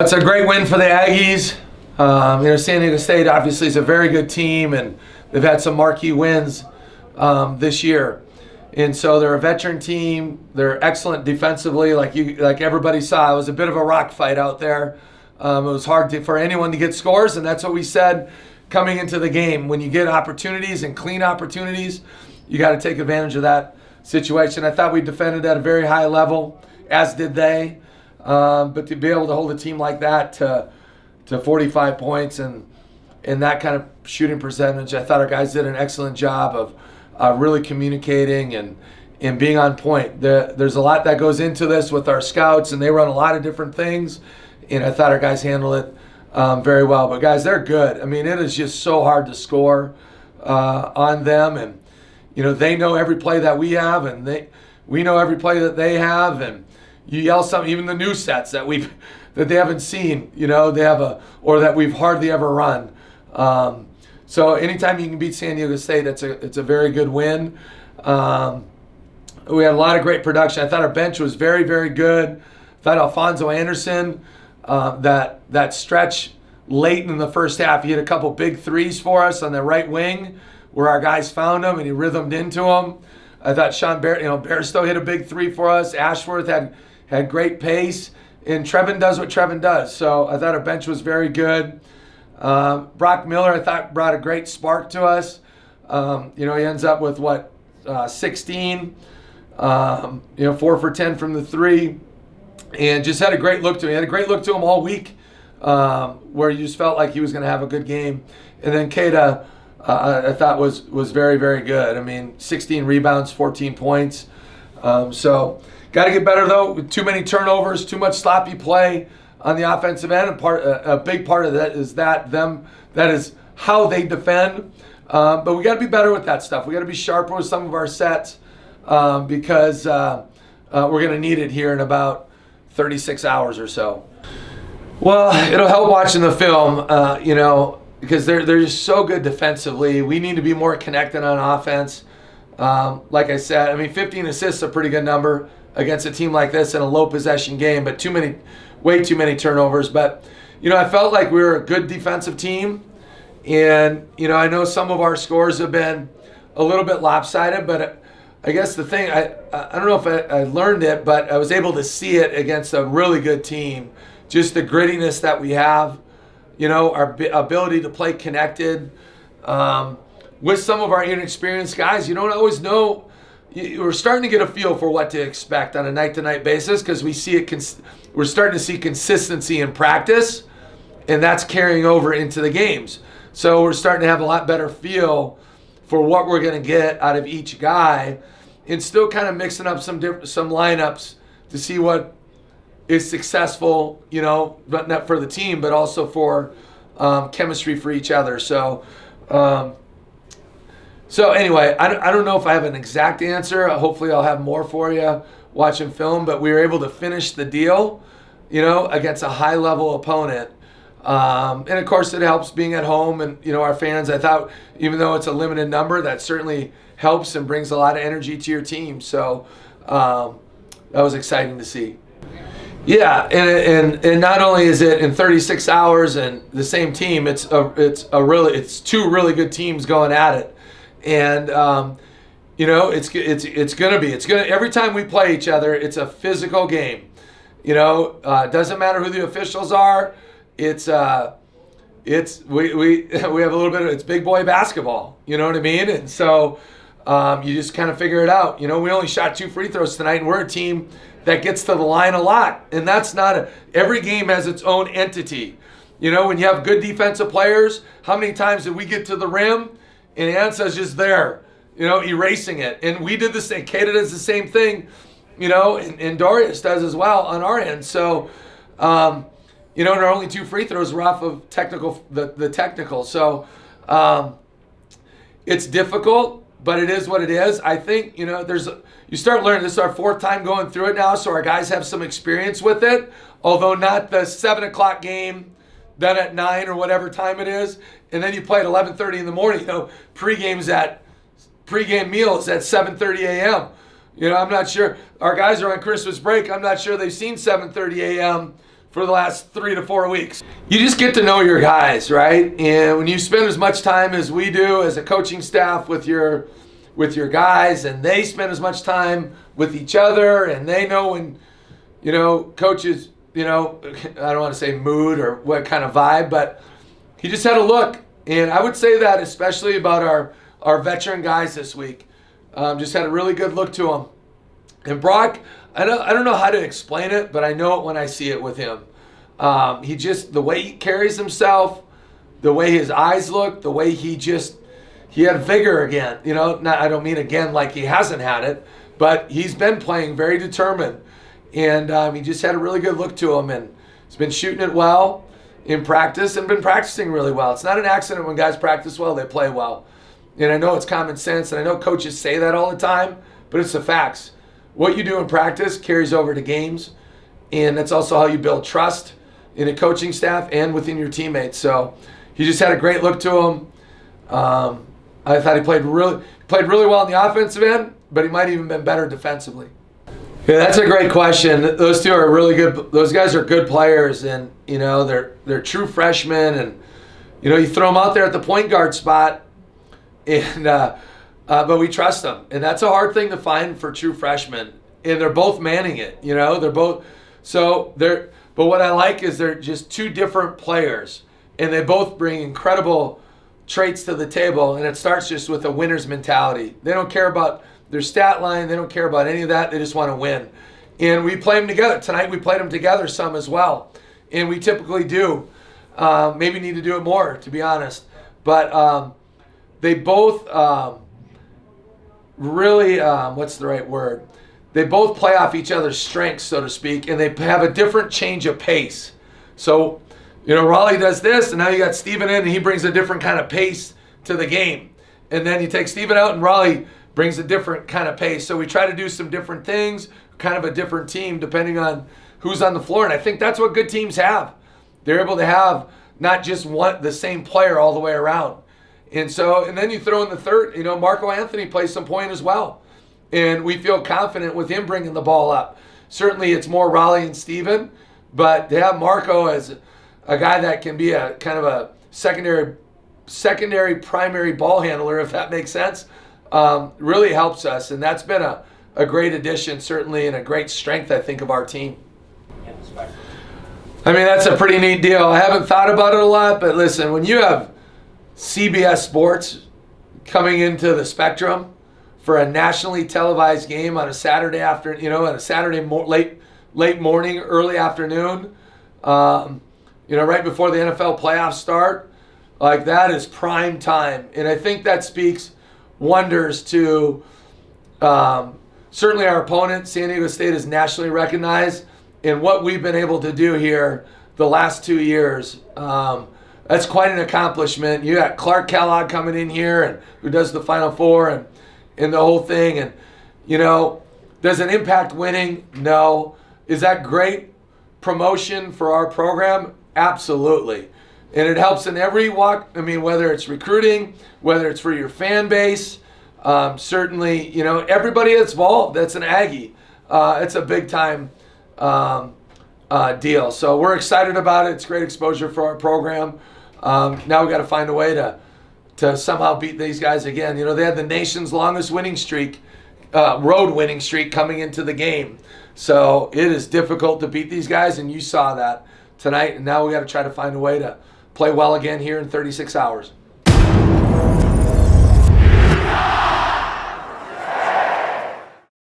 It's a great win for the Aggies. San Diego State obviously is a very good team, and they've had some marquee wins this year. And so they're a veteran team. They're excellent defensively, like everybody saw. It was a bit of a rock fight out there. It was hard for anyone to get scores, and that's what we said coming into the game. When you get opportunities and clean opportunities, you got to take advantage of that situation. I thought we defended at a very high level, as did they. But to be able to hold a team like that to 45 points and that kind of shooting percentage, I thought our guys did an excellent job of really communicating and being on point. There's a lot that goes into this with our scouts, and they run a lot of different things, and I thought our guys handled it very well. But guys, they're good. I mean, it is just so hard to score on them, and they know every play that we have, and we know every play that they have, and you yell something, even the new sets that they haven't seen, they have or that we've hardly ever run. So anytime you can beat San Diego State, it's a very good win. We had a lot of great production. I thought our bench was very, very good. I thought Alfonso Anderson, that stretch late in the first half, he hit a couple big threes for us on the right wing where our guys found him and he rhythmed into them. I thought Sean Bairstow hit a big three for us. Ashworth had great pace, and Trevin does what Trevin does. So I thought our bench was very good. Brock Miller, I thought, brought a great spark to us. He ends up with 16, 4 for 10 from the three, and just had a great look to him. He had a great look to him all week, where you just felt like he was going to have a good game. And then Keita, I thought was very, very good. I mean, 16 rebounds, 14 points. So got to get better though. With too many turnovers, too much sloppy play on the offensive end, and a big part of that is that is how they defend. But we got to be better with that stuff. We got to be sharper with some of our sets because we're going to need it here in about 36 hours or so. Well, it'll help watching the film, because they're just so good defensively. We need to be more connected on offense. Like I said, 15 assists is a pretty good number against a team like this in a low possession game, but way too many turnovers. But, I felt like we were a good defensive team. And, I know some of our scores have been a little bit lopsided, but I guess the thing, I don't know if I learned it, but I was able to see it against a really good team. Just the grittiness that we have, our ability to play connected. With some of our inexperienced guys, you don't always know. We're starting to get a feel for what to expect on a night-to-night basis because we see it. We're starting to see consistency in practice, and that's carrying over into the games. So we're starting to have a lot better feel for what we're going to get out of each guy, and still kind of mixing up some lineups to see what is successful. But not for the team, but also for chemistry for each other. So. So anyway, I don't know if I have an exact answer. Hopefully I'll have more for you watching film, but we were able to finish the deal, against a high-level opponent. And of course it helps being at home and, our fans. I thought even though it's a limited number, that certainly helps and brings a lot of energy to your team. So that was exciting to see. Yeah, and not only is it in 36 hours and the same team, it's two really good teams going at it. And it's gonna every time we play each other, it's a physical game. It doesn't matter who the officials are. We have a little bit of, it's big boy basketball. You know what I mean? And so you just kind of figure it out. We only shot 2 free throws tonight, and we're a team that gets to the line a lot. And that's every game has its own entity. When you have good defensive players, how many times did we get to the rim and Ansa's just there, erasing it? And we did the same. Keita does the same thing, and Darius does as well on our end. So, and our only 2 free throws were off of the technical. So it's difficult, but it is what it is. I think, you start learning. This is our 4th time going through it now, so our guys have some experience with it, although not the 7 o'clock game done at 9 or whatever time it is, and then you play at 11:30 in the morning. Pregame meal is at 7:30 a.m. I'm not sure. Our guys are on Christmas break. I'm not sure they've seen 7:30 a.m. for the last 3 to 4 weeks. You just get to know your guys, right? And when you spend as much time as we do as a coaching staff with your guys, and they spend as much time with each other, and they know when, coaches, I don't want to say mood or what kind of vibe, but he just had a look. And I would say that especially about our veteran guys this week. Just had a really good look to him. And Brock, I don't know how to explain it, but I know it when I see it with him. The way he carries himself, the way his eyes look, the way he had vigor again. I don't mean again like he hasn't had it, but he's been playing very determined. And he just had a really good look to him, and he's been shooting it well in practice and been practicing really well. It's not an accident when guys practice well, they play well. And I know it's common sense, and I know coaches say that all the time, but it's the facts. What you do in practice carries over to games, and that's also how you build trust in a coaching staff and within your teammates. So he just had a great look to him. I thought he played really well on the offensive end, but he might even been better defensively. Yeah, that's a great question. Those two are really good. Those guys are good players, and they're true freshmen, and you throw them out there at the point guard spot, and but we trust them, and that's a hard thing to find for true freshmen. And they're both manning it. They're both But what I like is they're just two different players, and they both bring incredible traits to the table, and it starts just with a winner's mentality. They don't care about their stat line. They don't care about any of that. They just want to win. And we play them together. Tonight we played them together some as well. And we typically do. Maybe need to do it more, to be honest. But they both really, what's the right word? They both play off each other's strengths, so to speak, and they have a different change of pace. So, Raleigh does this, and now you got Steven in, and he brings a different kind of pace to the game. And then you take Steven out, and Raleigh brings a different kind of pace. So we try to do some different things, kind of a different team depending on who's on the floor. And I think that's what good teams have. They're able to have not just the same player all the way around. And then you throw in the third, Marco Anthony plays some point as well. And we feel confident with him bringing the ball up. Certainly it's more Raleigh and Steven, but to have Marco as a guy that can be a kind of a secondary primary ball handler, if that makes sense, really helps us, and that's been a great addition, certainly, and a great strength, I think, of our team. I mean, that's a pretty neat deal. I haven't thought about it a lot, but listen, when you have CBS Sports coming into the Spectrum for a nationally televised game on a Saturday afternoon, on a Saturday late morning, early afternoon, right before the NFL playoffs start, like that is prime time, and I think that speaks wonders to certainly our opponent. San Diego State is nationally recognized, and what we've been able to do here the last 2 years, that's quite an accomplishment. You got Clark Kellogg coming in here, and who does the Final Four and the whole thing, and does it impact winning? No. Is that great promotion for our program? Absolutely. And it helps in every walk. I mean, whether it's recruiting, whether it's for your fan base, certainly, everybody that's involved, that's an Aggie. It's a big time deal. So we're excited about it. It's great exposure for our program. Now we got to find a way to somehow beat these guys again. They had the nation's longest winning streak, road winning streak coming into the game. So it is difficult to beat these guys, and you saw that tonight. And now we got to try to find a way to play well again here in 36 hours.